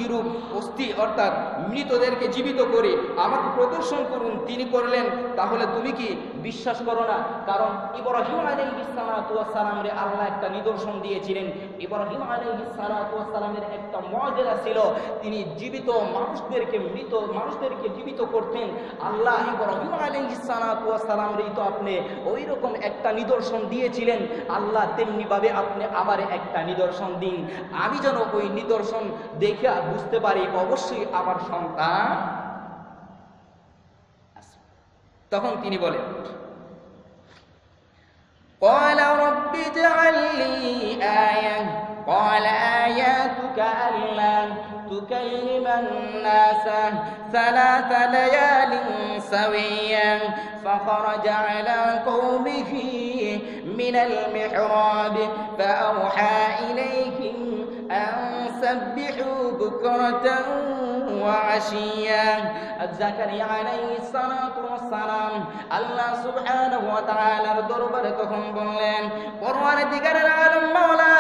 কিরূপ অস্থি অর্থাৎ মৃতদেরকে জীবিত করে আমাকে প্রদর্শন করুন। তিনি করলেন, তাহলে তুমি কি বিশ্বাস করো না? কারণ ইব্রাহিম আলাইহিস সালাতু ওয়াস সালাম রে আল্লাহ একটা নিদর্শন দিয়েছিলেন। ইব্রাহিম আলাইহিস সালাতু ওয়াস সালামের একটা মুআজিজা ছিল, তিনি জীবিত মানুষদেরকে মৃত মানুষদেরকে জীবিত করতেন। আল্লাহ ইব্রাহিম আলাইহিস সালাতু ওয়াস সালাম রে তো আপনি ওই রকম একটা নিদর্শন দিয়েছিলেন, আল্লাহ তেমনি ভাবে আপনি আবার একটা নিদর্শন দিন, আমি যেন ওই নিদর্শন দেখে বুঝতে পারি অবশ্যই আমার সন্তান। তখন তিনি বলেন, قال رب اجعل لي آية قال آياتك ألا تكلم الناس 3 ليال سويا فخرج على قومه من المحراب فأوحى إليهم أن سبحوا بكرة وعشيا। জাকারিয়া আলাইহিস সালাতু ওয়াস সালাম আল্লাহ সুবহানাহু ওয়া তাআলার দরবারে তখন বললেন, পরওয়ারদিগারের আলম মাওলা,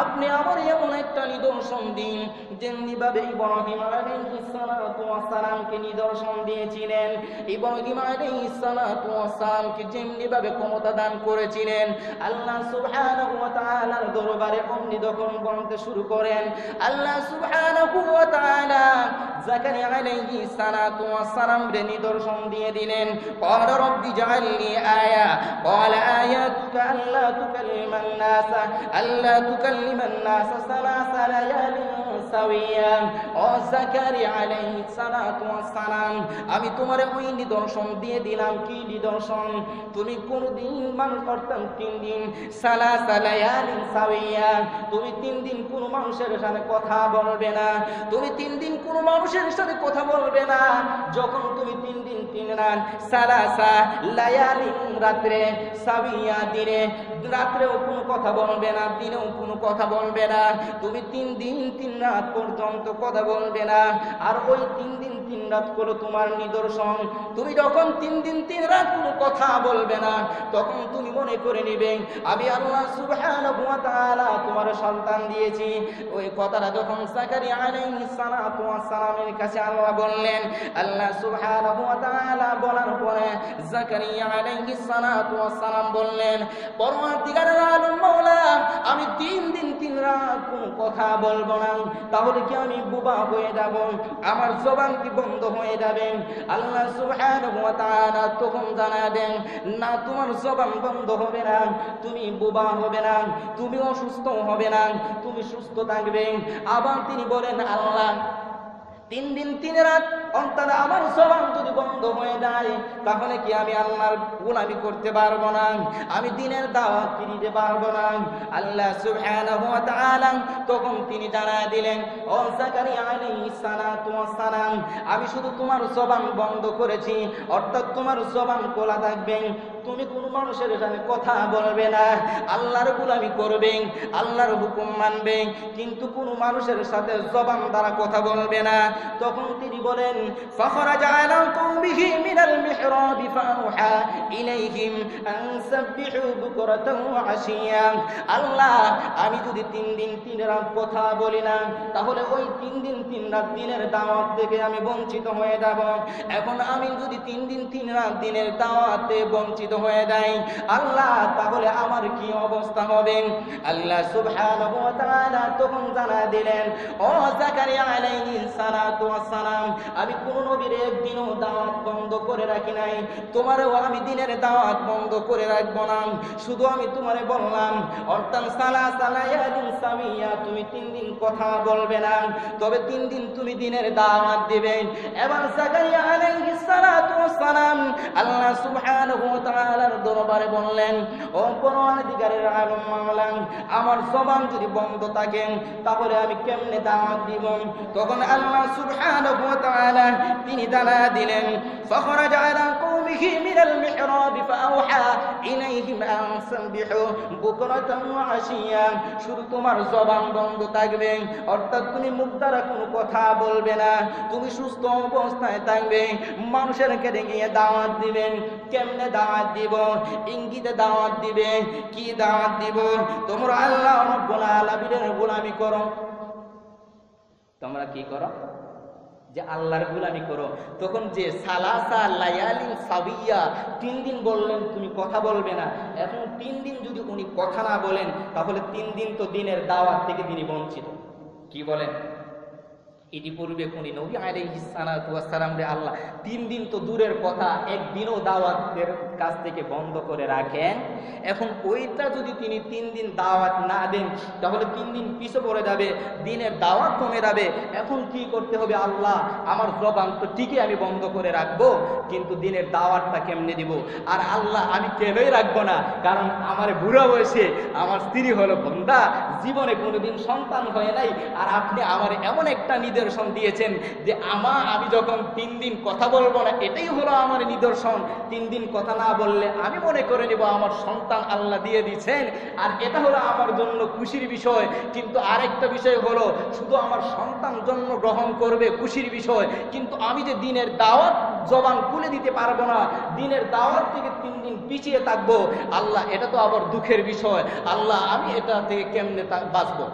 আপনি আমার এমন একটা নিদর্শন দিন যেমনি ভাবে ইব্রাহিম আলাইহিস সালাতু ওয়াস সালামকে নিদর্শন দিয়েছিলেন, ইব্রাহিম আলাইহিস সালাতু ওয়াস সালামকে যেমনি ভাবে ক্ষমতা দান করেছিলেন। আল্লাহ সুবহানাহু ওয়া তাআলার দরবারে অমনি যখন বলতে শুরু করেন, আল্লাহ সুবহানাহু ওয়া তাআলা জাকারিয়া আলাইহিস সালাতু ওয়াস সালাম রে নিদর্শন দিয়ে দিলেন। قال رب اجعل لي آية قال آياتك ألا تكلم الناس 3 ليال سويا। ও জাকারিয়া আলাইহিস সালাতু ওয়াস সালাম, আমি তোমারে ওই নিদর্শন দিয়ে দিলাম। কি নিদর্শন? তুমি কোনদিন মানুষ করতাম 3 দিন 3 লায়ালিন সাওয়িয়া, তুমি 3 দিন কোন মানুষের সাথে কথা বলবে না, তুমি 3 দিন কোন মানুষের সাথে কথা বলবে না। যখন তুমি 3 দিন 3 রাত 3 লায়ালিন রাত্রে সাওয়িয়া দিনে রাত্রেও কোনো কথা বলবে না, দিনেও কোনো কথা বলবে না, তুমি 3 দিন 3 রাত পর্যন্ত কথা বলবে না। আর ওই 3 দিন 3 রাত করে তোমার নিদর্শন, তুমি যখন 3 দিন 3 রাত কোনো কথা বলবে না, তখন তুমি মনে করে নিবে আমি আল্লাহ সুবহানাহু ওয়া তাআলা তোমার সন্তান দিয়েছি। ওই কথাটা যখন জাকারিয়া আলাইহিস সালাতু ওয়াস সালামের কাছে আল্লাহ বললেন, আল্লাহ সুবহানাহু ওয়া তাআলা বলার পরে জাকারিয়া আলাইহিস সালাতু ওয়াস সালাম বললেন, পরওয়ারদিগারের আলম মাওলা, আমি 3 দিন 3 রাত কোনো কথা বলবো না, তাহলে কি আমি বোবা হয়ে যাব? আমার জবান কি বন্ধ হয়ে যাবে? আল্লাহ সুবহানাহু ওয়া তাআলা তখন জানাবেন, না, তোমার জবান বন্ধ হবে না, তুমি বোবা হবে না, তুমি অসুস্থ হবে না, তুমি সুস্থ থাকবে। আবার তিনি বলেন, আল্লাহ 3 দিন 3 রাত অন্তত আমার জবান যদি বন্ধ হয়ে যায়, তাহলে কি আমি আল্লাহর গোলামি করতে পারবো না, আমি দ্বীনের দাওয়াত দিতে পারবো না। আল্লাহ সুবহানাহু ওয়া তাআলা তখন তিনি জানায় দিলেন, ও জাকারিয়া আলাইহিস সালাতু ওয়াস সালাম, আমি শুধু তোমার জবান বন্ধ করেছি, অর্থাৎ তোমার জবান খোলা থাকবে, তুমি কোন মানুষের সাথে কথা বলবে না, আল্লাহর গোলামি করবে, আল্লাহর হুকুম মানবে, কিন্তু কোন মানুষের সাথে জবান দ্বারা কথা বলবে না। তখন তিনি বলেন, فخرج على قومه من المحراب فأوحى إليهم أن سبحوا بكرة وعشيا। আল্লাহ, আমি যদি 3 দিন 3 রাত কথা বলি না, তাহলে ওই 3 দিন 3 রাত দিনের দাওয়াত থেকে আমি বঞ্চিত হয়ে যাব। এখন আমি যদি 3 দিন 3 রাত দিনের দাওয়াতে বঞ্চিত হয়ে যাই, আল্লাহ, তাহলে আমার কি অবস্থা হবে? আল্লাহ সুবহানাহু ওয়া তাআলা তখন জানা দিলেন, ও জাকারিয়া আলাইহিস সালাতু ওয়াস সালাম, আমি কোন নবীর একদিনও দাওয়াত বন্ধ করে রাখি নাই, তোমারও আমি দিনের দাওয়াত বন্ধ করে রাখবো না। শুধু আমি তোমারে বললাম, অর্থাৎ 3 লায়ালিন সাওয়িয়া, তুমি 3 দিন কথা বলবে না, তবে 3 দিন তুমি দিনের দাওয়াত দিবে। এবার জাকারিয়া আলাইহিস সালাতু ওয়াস সালাম আল্লাহ সুবহানাহু ওয়া তাআলার দরবারে বললেন, ও পরওয়ারদিগারের আলম মাওলা, আমার জবান যদি বন্ধ থাকে, তাহলে আমি কেমনে দাওয়াত দিব? তখন আল্লাহ সুবহানাহু ওয়া তাআলা তিনি জানা দিলেন, فخرج على قومه من المحراب فأوحى إليهم أن سبحوا بكرة وعشيا। শুধু তোমার জবান বন্ধ থাকবে, অর্থাৎ তুমি মুখ দ্বারা কোনো কথা বলবে না, তুমি সুস্থ অবস্থায় থাকবে, মানুষেরকে গিয়ে দাওয়াত দিবেন। কেমনে দাওয়াত দিব? ইঙ্গিতে দাওয়াত দিবে। কি দাওয়াত দিব? তোমরা আল্লাহ রাব্বুল আলামিনের গোলামি করো, তোমরা কি করো? যে আল্লাহর গোলামি করো। তখন যে সালাসা লায়ালিন সাবিয়া 3 দিন বললেন তুমি কথা বলবে না, এখন 3 দিন যদি উনি কথা না বলেন তাহলে 3 দিন তো দিনের দাওয়াত থেকে তিনি বঞ্চিত। কি বলেন? ইতিপূর্বে কোন নবী আলাইহিস সালাতু ওয়াস সালাম রে আল্লাহ 3 দিন তো দূরের কথা, একদিনও দাওয়াতের কাছ থেকে বন্ধ করে রাখেন। এখন ওইটা যদি তিনি 3 দিন দাওয়াত না দেন তাহলে 3 দিন পিছে পড়ে যাবে, দিনের দাওয়াত কমে যাবে। এখন কি করতে হবে? আল্লাহ আমার জবান তো ঠিকই আমি বন্ধ করে রাখবো, কিন্তু দিনের দাওয়াতটা কেমনে দিব? আর আল্লাহ আমি কেনই রাখবো না, কারণ আমার বুড়া বয়সে আমার স্ত্রী হলো বন্ধা, জীবনে কোনোদিন সন্তান হয় নাই, আর আপনি আমার এমন একটা নিদর্শন দিয়েছেন যে আমি যখন 3 দিন কথা বলবো না, এটাই হলো আমার নিদর্শন। 3 দিন কথা না বললে আমি মনে করে নেব আমার সন্তান আল্লাহ দিয়ে দিচ্ছেন, আর এটা হলো আমার জন্য খুশির বিষয়। কিন্তু আরেকটা বিষয় হলো, শুধু আমার সন্তান জন্ম গ্রহণ করবে খুশির বিষয়, কিন্তু আমি যে দিনের দাওয়াত জবান খুলে দিতে পারবো না, দিনের দাওয়াত থেকে 3 দিন পিছিয়ে থাকবো, আল্লাহ এটা তো আবার দুঃখের বিষয়। আল্লাহ আমি এটা থেকে কেমনে বাঁচবো?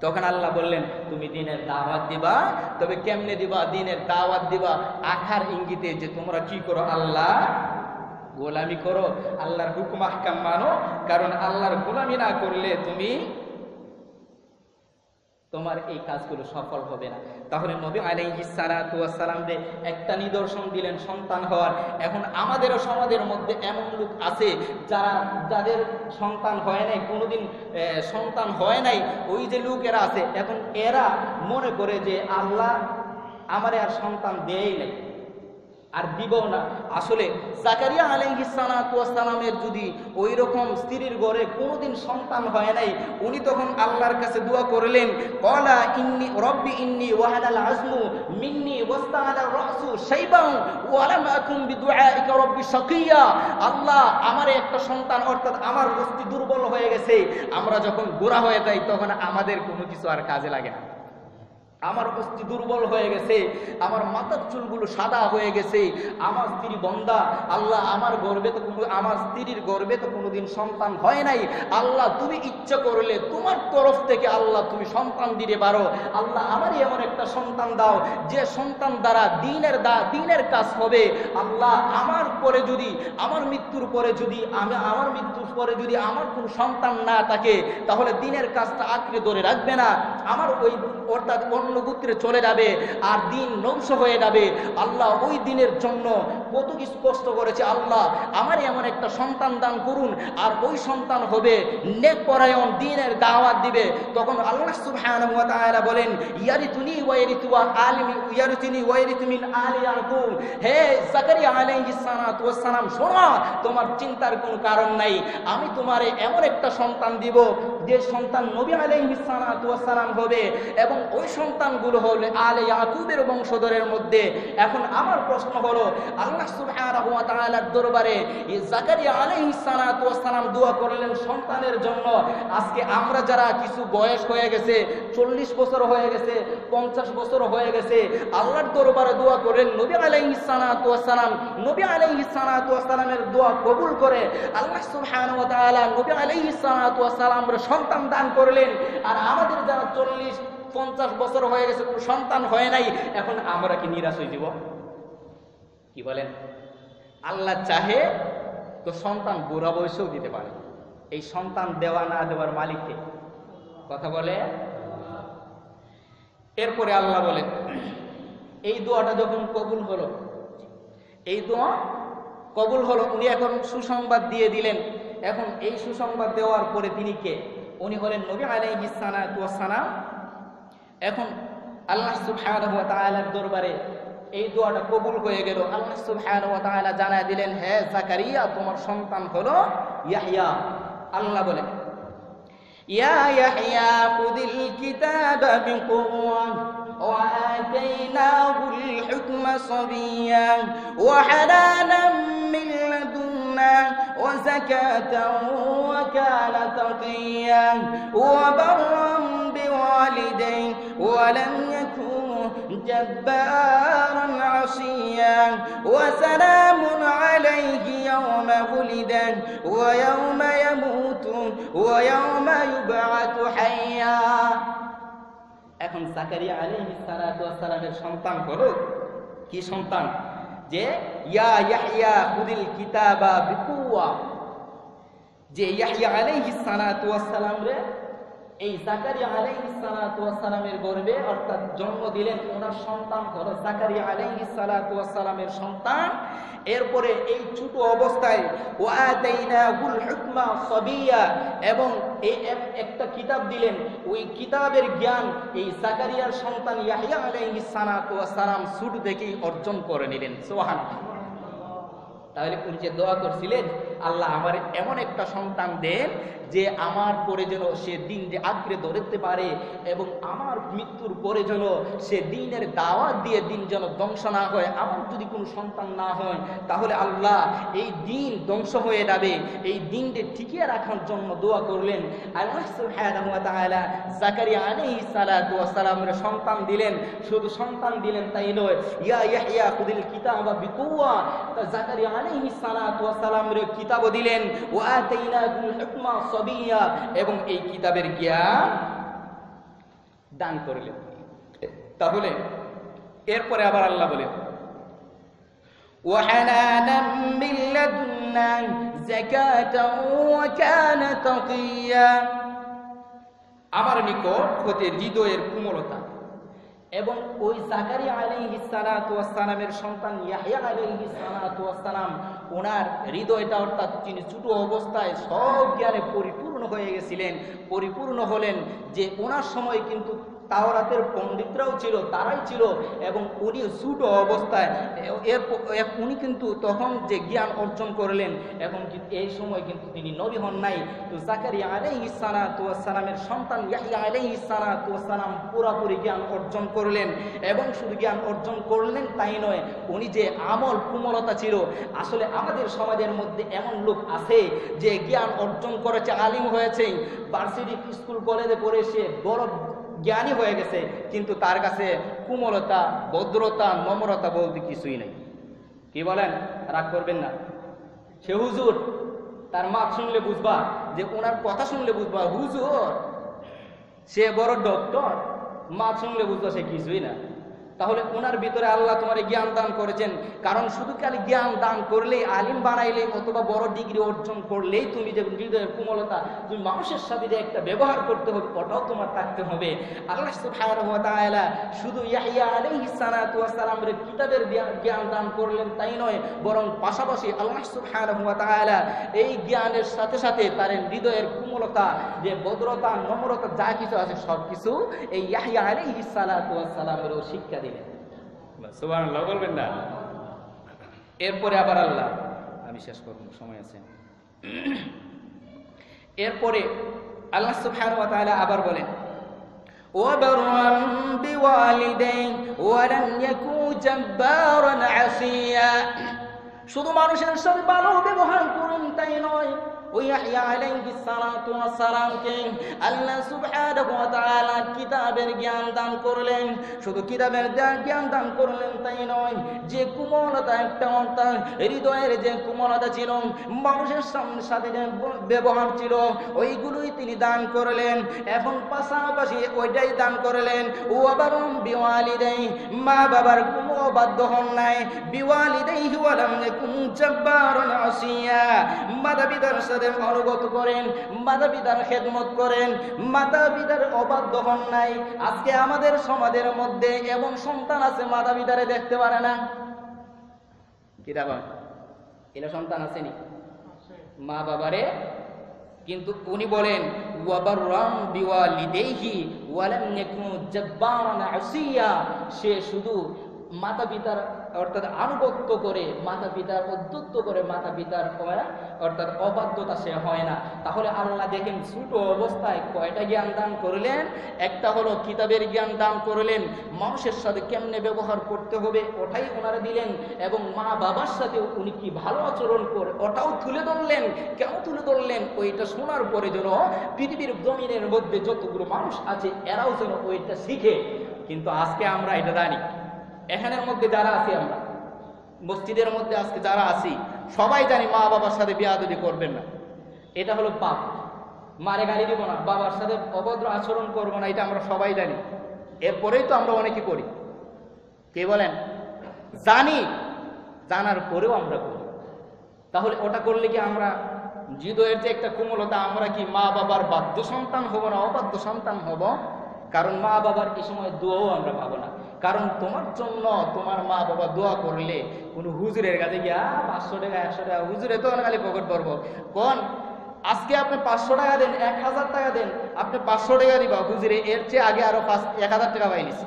তখন আল্লাহ বললেন তুমি দিনের দাওয়াত দিবা, তবে কেমনে দিবা? দিনের দাওয়াত দিবা আখার ইঙ্গিতে, যে তোমরা কি করো? আল্লাহ গোলামি করো, আল্লাহর হুকুম আহকাম মানো, কারণ আল্লাহর গোলামি না করলে তোমার এই কাজগুলো সফল হবে না। তাহলে নবী আলাইহিস সালাতু ওয়াস সালাম রে একটা নিদর্শন দিলেন সন্তান হওয়ার। এখন আমাদেরও সমাজের মধ্যে এমন লোক আছে যাদের সন্তান হয় নাই, কোনোদিন সন্তান হয় নাই, ওই যে লোকেরা আছে, এখন এরা মনে করে যে আল্লাহ আমারে আর সন্তান দেয় নাই, আর দিব না। আসলে জাকারিয়া আলাইহিস সালাতু ওয়াস সালামের যদি ওই রকম স্ত্রীর ঘরে কোনোদিন সন্তান হয় নাই, উনি তখন আল্লাহর কাছে দোয়া করলেন, ক্বালা ইন্নী রব্বি ইন্নী ওয়াহানাল আযমু মিন্নী ওয়াস্তাআলা রাসু শাইবান ওয়া লাম আকুন বিদুআইকা রব্বি শাকিয়া। আল্লাহ আমারে একটা সন্তান, অর্থাৎ আমার অস্থি দুর্বল হয়ে গেছে, আমরা যখন বুড়া হয়ে যাই তখন আমাদের কোনো কিছু আর কাজে লাগে না। আমার অস্থি দুর্বল হয়ে গেছে, আমার মাথার চুলগুলো সাদা হয়ে গেছে, আমার স্ত্রী বন্ধা, আল্লাহ আমার স্ত্রীর গর্ভে তো কোনোদিন সন্তান হয় নাই, আল্লাহ তুমি ইচ্ছা করলে তোমার তরফ থেকে আল্লাহ তুমি সন্তান দিতে পারো। আল্লাহ আমারই এমন একটা সন্তান দাও যে সন্তান দ্বারা দিনের কাজ হবে। আল্লাহ আমার মৃত্যুর পরে যদি আমার কোনো সন্তান না থাকে, তাহলে দিনের কাজটা আঁকড়ে ধরে রাখবে না, আমার অর্থাৎ অন্য গোত্রে চলে যাবে, আর দিন ধ্বংস হয়ে যাবে। আল্লাহ ওই দিনের জন্য কত কিছু কষ্ট করেছে, আল্লাহ আমার এমন একটা সন্তান দান করুন, আর ওই সন্তান হবে নেক পরায়ণ, দিনের দাওয়াত দিবে। তখন আল্লাহ সুবহানাহু ওয়া তাআলা বলেন, ইয়ারিতুনি ওয়া ইয়ারিতু মিন আলি ইয়াকুব। হে জাকারিয়া আলাইহিস সালাতু ওয়াস সালাম, শোনো, তোমার চিন্তার কোনো কারণ নাই, আমি তোমারে এমন একটা সন্তান দিব যে সন্তান নবী আলাইহিস সালাতু ওয়াস সালাম হবে, এবং ওই সন্তানগুলো হলো আলে ইয়াকুবের বংশধরের মধ্যে। এখন আমার প্রশ্ন হলো, আল্লাহ সুবহানাহু ওয়া তাআলার দরবারে জাকারিয়া আলাইহিস সালাতু ওয়াস সালাম দোয়া করলেন সন্তানের জন্য। আজকে আমরা যারা কিছু বয়স হয়ে গেছে, 40 বছর হয়ে গেছে, 50 বছর হয়ে গেছে, আল্লাহর দরবারে দোয়া করেন নবী আলাইহিস সালাতু ওয়াস সালাম, নবী আলাইহিস সালাতু ওয়াস সালামের দোয়া কবুল করে আল্লাহ সুবহানাহু ওয়া তাআলা নবী আলাইহিস সালাতু ওয়াস সালামের সন্তান দান করলেন। আর আমাদের যারা 40-50 বছর হয়ে গেছে, কোনো সন্তান হয় নাই, এখন আমরা কি নিরাশ হয়ে যাব? কি বলেন? আল্লাহ চাহে তো সন্তান বুড়া বয়সেও দিতে পারে। এই সন্তান দেওয়া না দেওয়ার মালিককে কথা বলে। এরপরে আল্লাহ বলেন, এই দোয়াটা যখন কবুল হলো, উনি এখন সুসংবাদ দিয়ে দিলেন। এখন এই সুসংবাদ দেওয়ার পরে তিনি কে? উনি হলেন নবী আলাইহিস সালাতু ওয়াস সালাম। এখন আল্লাহ সুবহানাহু ওয়া তাআলার দরবারে এই দোয়াটা কবুল হয়ে গেল। আল্লাহ সুবহানাহু ওয়া তাআলা জানায় দিলেন, হে জাকারিয়া, তোমার সন্তান হলো ইয়াহইয়া। আল্লাহ বলেন, ইয়া ইয়াহইয়া খুযিল কিতাবা বিকুওয়া ওয়া আতাইনাহুল হুকমা সাবিয়্যান ওয়া হানানাম মিন লাদুন্না ওয়া যাকাতান ওয়া কানা তাকিয়্যান ওয়া বাররাম বিওয়ালিদাইহি ওয়া লাম ইয়াকুন جبارا عصيا وسلام عليه يوم ولد ويوم يموت ويوم يبعث حيا। এখন জাকারিয়া আলাইহিস সালাতু ওয়াস সালামের সন্তান হলো কি সন্তান, যে ইয়া ইয়াহইয়া খুদিল কিতাবা বিকুওয়া, যে ইয়াহইয়া আলাইহিস সালাতু ওয়াস সালাম রে এই জাকারিয়া আলাইহিস সালাতু ওয়াস সালামের গর্ভে অর্থাৎ জন্ম দিলেন, ওনার সন্তান হলো জাকারিয়া আলাইহিস সালাতু ওয়াস সালামের সন্তান। এরপরে এই ছোট অবস্থায় ওয়া আতাইনাহুল হুকমা সাবিয়া, এবং এই একটা কিতাব দিলেন, ওই কিতাবের জ্ঞান এই জাকারিয়ার সন্তান ইয়াহইয়া আলাইহিস সালাতু ওয়াস সালাম ছোট থেকেই অর্জন করে নিলেন। সুবহানাল্লাহ। তাহলে উনি যে দোয়া করছিলেন, আল্লাহ আমার এমন একটা সন্তান দেন যে আমার পরে যেন সে দিন যে আঁকড়ে ধরতে পারে, এবং আমার মৃত্যুর পরে যেন সে দিনের দাওয়াত দিয়ে দিন যেন ধ্বংস না হয়। আমার যদি কোনো সন্তান না হয় তাহলে আল্লাহ এই দিন ধ্বংস হয়ে যাবে, এই দিনকে টিকিয়ে রাখার জন্য দোয়া করলেন। আল্লাহ সুবহানাহু ওয়া তাআলা জাকারিয়া আলাইহিস সালাতু ওয়াস সালামের সন্তান দিলেন। শুধু সন্তান দিলেন তাই নয়, ইয়া ইয়াহইয়া খুদিল কিতাবা বিকুওয়া, জাকারিয়া আলাইহিস সালাতু ওয়াস সালামের কিতাবও দিলেন। ওয়া আতাইনাহুল হুকমা সাবিয়া, এবং এই কিতাবের জ্ঞান দান করলেন। তাহলে এরপরে আবার আল্লাহ বলেন ওয়া হানানাম মিন লাদুন্না যাকাতাও ওয়া কানা তাকিয়া, আমার নিকট হতে হৃদয়ের কোমলতা। এবং ওই জাকারিয়া আলাইহিস সালাতু ওয়াস সালামের সন্তান ইয়াহইয়া আলাইহিস সালাতু ওয়াস সালাম, ওনার হৃদয়টা অর্থাৎ তিনি ছোট অবস্থায় সব জ্ঞানে পরিপূর্ণ হয়ে গেছিলেন, পরিপূর্ণ হলেন। যে ওনার সময় কিন্তু তাওরাতের পণ্ডিতরাও ছিল, তারাই ছিল, এবং উনি ছোট অবস্থায় উনি কিন্তু তখন যে জ্ঞান অর্জন করলেন, এখন কিন্তু এই সময় কিন্তু তিনি নবী হন নাই। তো জাকারিয়া আলাইহিস সালাতু ওয়াস সালামের সন্তান ইয়াহইয়া আলাইহিস সালাতু ওয়াস সালাম পুরোপুরি জ্ঞান অর্জন করলেন। এবং শুধু জ্ঞান অর্জন করলেন তাই নয়, উনি যে আমল কুমলতা ছিল। আসলে আমাদের সমাজের মধ্যে এমন লোক আছে যে জ্ঞান অর্জন করেছে, আলিম হয়েছে, ভার্সিটি স্কুল কলেজে পড়ে সে বড় জ্ঞানী হয়ে গেছে, কিন্তু তার কাছে কুমলতা, ভদ্রতা, নম্রতা বলতে কিছুই নেই। কি বলেন? রাগ করবেন না। সে হুজুর, তার মাত শুনলে বুঝবা, যে ওনার কথা শুনলে বুঝবা হুজুর। সে বড় ডক্টর, মাত শুনলে বুঝবা সে কিছুই না। তাহলে ওনার ভিতরে আল্লাহ তোমার জ্ঞান দান করেছেন, কারণ শুধু খালি জ্ঞান দান করলেই, আলিম বানাইলে, অথবা বড় ডিগ্রি অর্জন করলেই তুমি যে হৃদয়ের কোমলতা, তুমি মানুষের সাথে যে একটা ব্যবহার করতে হবে, ওটাও তোমার থাকতে হবে। আল্লাহ সুবহানাহু ওয়া তাআলা শুধু ইয়াহইয়া আলাইহিস সালাতু ওয়াস সালামের কিতাবের জ্ঞান দান করলেন তাই নয়, বরং পাশাপাশি আল্লাহ সুবহানাহু ওয়া তাআলা এই জ্ঞানের সাথে সাথে তার হৃদয়ের কোমলতা, যে ভদ্রতা, নম্রতা যা কিছু আছে সব কিছু এই ইয়াহইয়া আলাইহিস সালাতু ওয়াস সালামেরও শিক্ষা দিলেন। সুবহানাল্লাহ বলবেন না? এরপরে আবার আল্লাহ, আমি শেষ করব, সময় আছে। এরপরে আল্লাহ সুবহানাহু ওয়া তাআলা আবার বলেন ওয়া বাররান বিওয়ালিদাইহি ওয়া লাম ইয়াকু জাব্বারান আসিয়া, শুধু মানুষের সাথে ভালো ব্যবহার করুন তাই নয়, ওই ইয়াহইয়া আলাইহিস সালাতু ওয়াস সালামকে আল্লাহ সুবহানাহু ওয়া তাআলা কিতাবের জ্ঞান দান করলেন। শুধু কিতাবের জ্ঞান দান করলেন তাই নয়, যে কোমলতা, একটা অর্থাৎ হৃদয়ের যে কোমলতা ছিল, মানুষের সাথে যে ব্যবহার ছিল, ওইগুলোই তিনি দান করলেন। এখন পাশাপাশি ওইটাই দান করলেন ওয়া বাররান বিওয়ালিদাইহি, মা বাবার কোনো অবাধ্য হন নাই, বিওয়ালিদাইহি ওয়া লাম ইয়াকুন জাব্বারান আসিয়া, মাতা পিতার সাথে অনুগত করেন, মাতা পিতার খেদমত করেন, মাতা পিতার অবাধ্য হন নাই। আজকে আমাদের সমাজের মধ্যে এমন সন্তান আছে মাতা পিতারে দেখতে পারে না। কি দাবা এরা সন্তান আসেনি মা বাবারে, কিন্তু উনি বলেন ওয়া বাররান বিওয়ালিদাইহি ওয়া লাম ইয়াকুন জাব্বারান আসিয়া, সে শুধু মাতা পিতার অর্থাৎ আনুগত্য করে, মাতা পিতার উদ্ধত্ত করে, মাতা পিতার অর্থাৎ অবাধ্যতা সে হয় না। তাহলে আল্লাহ দেখেন ছোট অবস্থায় কয়টা জ্ঞান দান করলেন, একটা হলো কিতাবের জ্ঞান দান করলেন, মানুষের সাথে কেমনে ব্যবহার করতে হবে ওটাই ওনারা দিলেন, এবং মা বাবার সাথে উনি কি ভালো আচরণ করে ওটাও তুলে ধরলেন। কেন তুলে ধরলেন? ওইটা শোনার পরে যেন পৃথিবীর জমিনের মধ্যে যতগুলো মানুষ আছে এরাও যেন ওইটা শিখে। কিন্তু আজকে আমরা এটা জানি, এখানের মধ্যে যারা আছি, আমরা মসজিদের মধ্যে আজকে যারা আছি সবাই জানি মা বাবার সাথে বেয়াদবি করবেন না, এটা হলো পাপ। মারে গালি দিব না, বাবার সাথে অভদ্র আচরণ করবো না, এটা আমরা সবাই জানি। এরপরেই তো আমরা অনেকে করি। কে বলেন? জানি, জানার পরেও আমরা করি। তাহলে ওটা করলে কি আমরা হৃদয়ের যে একটা কোমলতা, আমরা কি মা বাবার বাধ্য সন্তান হব না অবাধ্য সন্তান হব? কারণ মা বাবার এই সময় দোয়াও আমরা পাবো না। কারণ তোমার জন্য তোমার মা বাবা দোয়া করলে কোনো হুজুরের কাছে গিয়া 500 টাকা 100 টাকা, হুজুরে তো খালি পকেট পড়বো। কোন আজকে আপনি 500 টাকা দেন, 1000 টাকা দেন, আপনি 500 টাকা দিবা, হুজুরে এর চেয়ে আগে আরো 1000 টাকা পাই নিছে।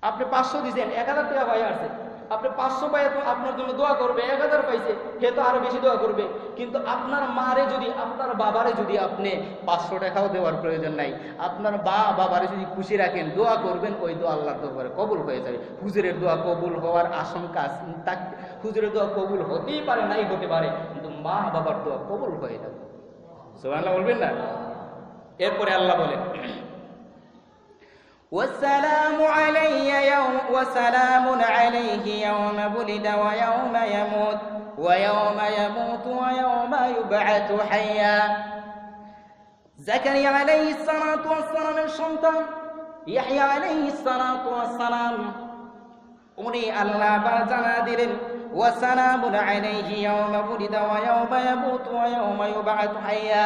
আপনি 500 দিয়েছেন, 1000 টাকা পাই আসছে, আপনি 500 পাই তো আপনার জন্য দোয়া করবে, 1000 পাইছে সে তো আরো বেশি দোয়া করবে। কিন্তু আপনার মারে যদি, আপনার বাবারে যদি আপনি 500 টাকাও দেওয়ার প্রয়োজন নাই, আপনার বাবারে যদি খুশি রাখেন, দোয়া করবেন, ওই দোয়া আল্লাহর দরবারে কবুল হয়ে যাবে। হুজুরের দোয়া কবুল হওয়ার আশঙ্কা, হুজুরের দোয়া কবুল হতেই পারে, নাই হতে পারে, কিন্তু মা বাবার দোয়া কবুল হয়ে যাবে। সুবহানাল্লাহ বলবেন না? এরপরে আল্লাহ বলেন, وسلام علي يوم وسلام عليه يوم ولد ويوم يموت ويوم يبعث حيا। জাকারিয়া আলাইহিস সালাতু ওয়াস সালামের সন্তান ইয়াহইয়া আলাইহিস সালাতু ওয়াস সালাম, উনি আল্লাহ বা জানা দিলেন ওয়াসালামুন আলাইহি ইয়াওমা বুলিদা ওয়া ইয়াওমা ইয়ামুতু ওয়া ইয়াওমা ইউবআতু হাইয়া।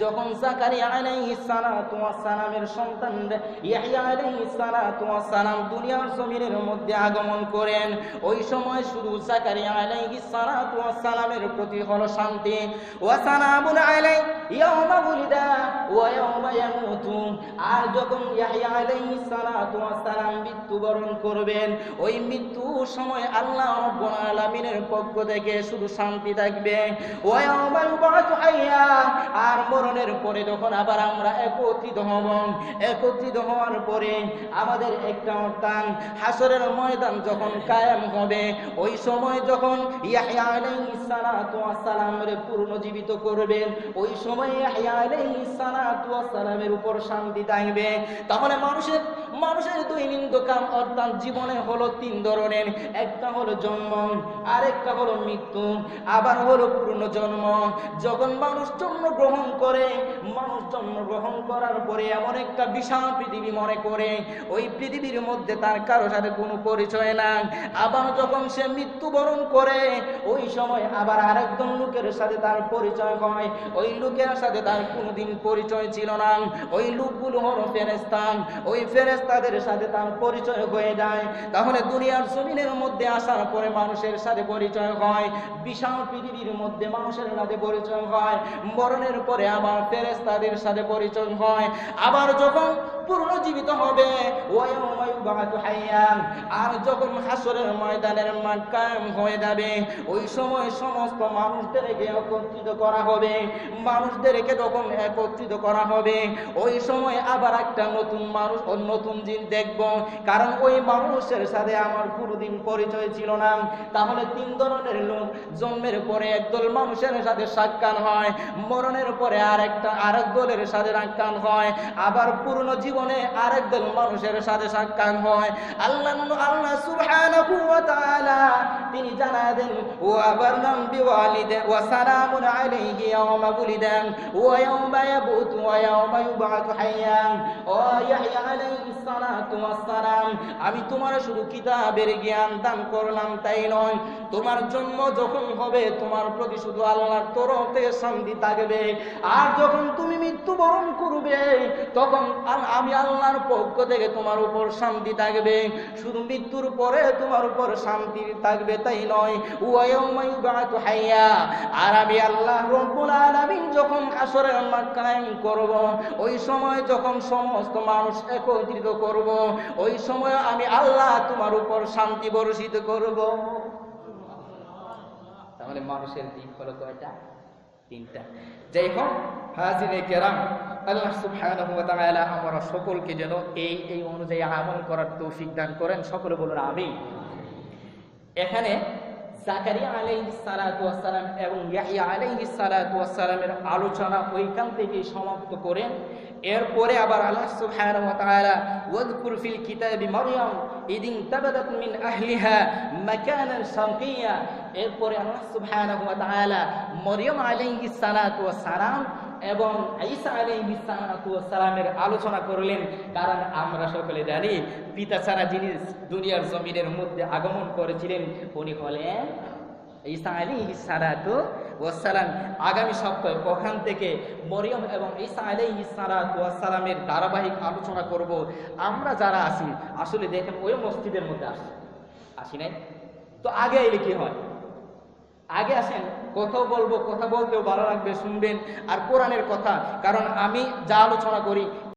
যখন জাকারিয়া আলাইহিস সালাতু ওয়াস সালামের সন্তান ইয়াহইয়া আলাইহিস সালাতু ওয়াস সালাম দুনিয়ার জমিনের মধ্যে আগমন করেন, ওই সময় শুধু জাকারিয়া আলাইহিস সালাতু ওয়াস সালামের প্রতি হলো শান্তি। ওয়াসালামুন আলাইহি ইয়াওমা বুলিদা ওয়া ইয়াওমা ইয়ামুতু, আর যখন ইয়াহইয়া আলাইহিস সালাতু ওয়াস সালাম মৃত্যুবরণ করবেন, ওই মৃত্যুর সময় আল্লাহ রাব্বুল আলামিনের পক্ষ থেকে শুধু শান্তি থাকবে। ওয়া ইয়াওমা ইউবআতু হাইয়া, আর মরণের পরে যখন আবার আমরা একত্রিত হব, একত্রিত হওয়ার পরে আমাদের একটা অর্থাৎ হাসরের ময়দান যখন কায়েম হবে, ওই সময় যখন ইয়াহইয়া আলাইহিস সালাতু ওয়াস সালামের পুনর্জীবিত করবেন, ওই সময় ইয়াহইয়া আলাইহিস সালাতু ওয়াস সালামের উপর শান্তি থাকবে। তাহলে মানুষের দৈনন্দিন কাম অর্থাৎ জীবনে হলো 3 ধরনের, একটা হলো জন্ম, আরেকটা হলো মৃত্যু, আবার হলো পুনর্জন্ম। যখন মানুষ জন্মগ্রহণ করে, মানুষ জন্মগ্রহণ করার পরে এমন একটা বিশাল পৃথিবী মনে করে, ওই পৃথিবীর মধ্যে তার কারো সাথে কোনো পরিচয় না। আবার যখন সে মৃত্যুবরণ করে, ওই সময় আবার আরেকজন লোকের সাথে তার পরিচয় হয়, ওই লোকের সাথে তার কোনোদিন পরিচয় ছিল না। ওই লোকগুলো হলো ফেরেশতা, ওই ফেরেশতাদের সাথে তার পরিচয় হয়ে যায়। তাহলে দুনিয়ার জমিনের মধ্যে আসার পরে মানুষের সাথে পরিচয় হয়, বিশাল পৃথিবীর মধ্যে মানুষের সাথে পরিচয় হয়, মরণের পরে আবার ফেরেশতাদের সাথে পরিচয় হয়। আবার যখন পুনর্জীবিত হবে, ওয়ায়াউমা ইউবআতু হাইয়ান, আর যখন হাসরের ময়দানের মাঠ কায়েম হয়ে যাবে, ওই সময় সমস্ত মানুষদেরকে একত্রিত করা হবে। মানুষদেরকে যখন একত্রিত করা হবে, ওই সময় আবার একটা নতুন মানুষ ও নতুন জিন দেখব, কারণ ওই মানুষের সাথে আমার কোনোদিন পরিচয় ছিল না। তাহলে 3 ধরনের লোক, জন্মের পরে একদল মানুষের সাথে সাক্ষাৎ হয়, মরণের পরে আরেক দলের সাথে সাক্ষাৎ হয়, আবার পূর্ণ জীবনে আরেক দল মানুষের সাথে সাক্ষাৎ হয়। আল্লাহ সুবহানাহু ওয়া তাআলা তিনি জানায় দেন, ওয়া বাররাম বিওয়ালিদা ওয়া সালামুন আলাইহি ইয়াওমা বুলিদা ওয়া ইয়াওমা ইয়ামুতু ওয়া ইয়াওমা ইউবআতু হাইয়া। ও ইয়াহইয়া আলাইহিস সালাতু ওয়াস সালাম, আমি তোমার শুধু কিতাবের জ্ঞান দান করলাম তাই নয়, তোমার জন্ম যখন হবে তোমার প্রতি শুধু আল্লাহর তরফ থেকে শান্তি থাকবে। আর যখন তুমি মৃত্যুবরণ করবে, তখন আমি আল্লাহর পক্ষ থেকে তোমার উপর শান্তি থাকবে। শুধু মৃত্যুর পরে তোমার উপর শান্তি থাকবে তাই নয়, ওয়া ইয়াউমা ইউবআতু হাইয়া, আর আমি আল্লাহ রাব্বুল আলামিন যখন হাসরের মাঠ কায়েম করব, ওই সময় যখন সমস্ত মানুষ একত্রিত করব, ওই সময় আমি আল্লাহ তোমার উপর শান্তি বর্ষিত করব। তাহলে মানুষের দিক হলো কয়টা? 3টা। যাই হোক হাজিরে কেরাম, আল্লাহ সুবহানাহু ওয়া তাআলা আমরা সকলকে যেন এই অনুযায়ী আমল করার তৌফিক দান করেন। সকলে বলুন আমিন। এখানে জাকারিয়া আলাইহিস সালাতু ওয়াস সালাম এবং ইয়াহইয়া আলাইহিস সালাতু ওয়াস সালামের আলোচনা ওইখান থেকে সমাপ্ত করেন। এরপরে আবার আল্লাহ সুবহানাহু ওয়া তাআলা ওয়াযকুর ফিল কিতাবি মারইয়াম ইদিন তাবাদাত মিন আহলিহা মাকানান শারকিয়্যা, এরপরে আল্লাহ সুবহানাহু ওয়া তাআলা মরিয়ম আলাইহিস সালাতু ওয়াস সালাম এবং ঈসা আলাইহিস সালামের আলোচনা করলেন। কারণ আমরা সকলে জানি পিতা ছাড়া যিনি দুনিয়ার জমিনের মধ্যে আগমন করেছিলেন উনি হলেন ঈসা আলাইহিস সালাম। আগামী সপ্তাহে ওখান থেকে মরিয়ম এবং ঈসা আলাইহিস সালামের ধারাবাহিক আলোচনা করব। আমরা যারা আছি আসলে দেখেন ওই মসজিদের মধ্যে আসি নাই তো আগে এলে কি হয়, আগে আসেন, কথাও বলবো, কথা বলতেও ভালো লাগবে, শুনবেন। আর কোরআনের কথা, কারণ আমি যা আলোচনা করি